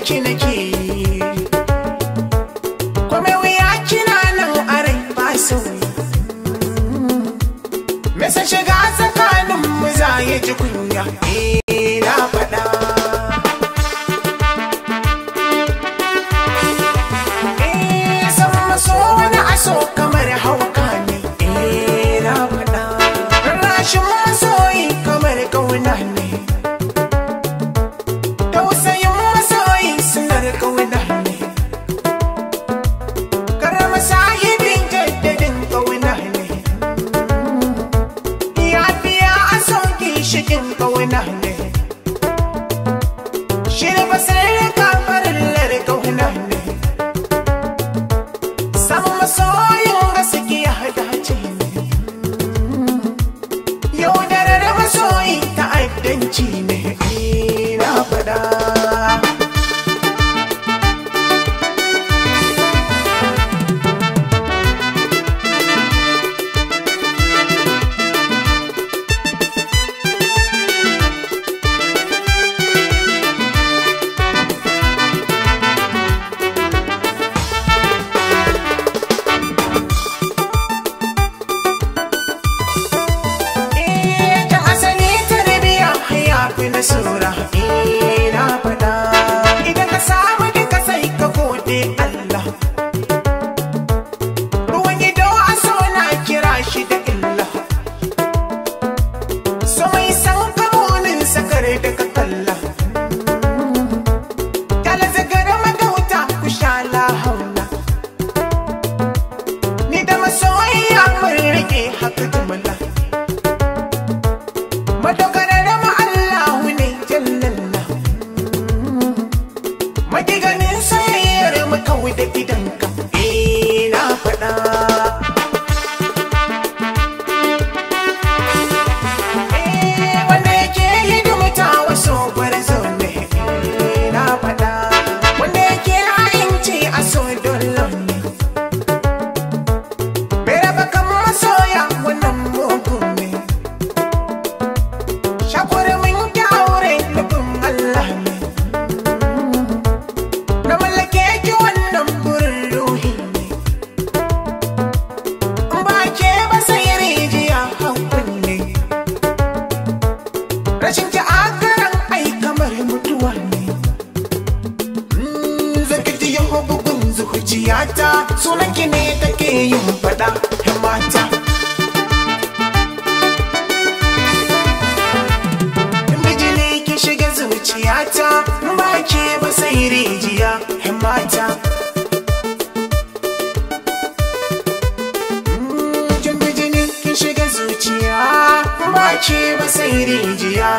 ki nake kome wuya kina nan a rai ba sauyi me sa shiga tsakanin mu za ya ji kunya na faɗa san maso wani aso kamar hauka ne na faɗa rashin masoyi kamar kauna ne tausayin masoyi sunar kauna ne karama sahibin jaddadin kauna ne yafiya a sauki shigin kauna ne shirba sirrika farillar kauna ne samun masoyin gaskiya dace ne yaudarar masoyi ta'addanci ne na faɗa sura na faɗa idan ka samu duka sai ka gode Allah ruwan ido a so na kira shi da illa so mai san kamunin sakare da ka kalla kala zagara magauta ku sha la haula ni da masoyiya mun rage haka jumla madogara da gidanka na faɗa wanda yake hidimta wasu gwarzo ne na faɗa wanda yake ha'inci a so dole ne bai raba kan masoya wannan mugun ne shakwara min kyaure nufin Allah ne na mallake ki wannan burin ruhi ne ba ke ba sai rijiya hankun ne rashin ki akaran ai kamar mutuwa ne zaka ji yin bugun zuciyata sunan ki ne take yin fada mata bijili ki shiga zuciyata ba ke ba sai rijiya mata jini ki shiga zuciya ba ce ba sai rijiya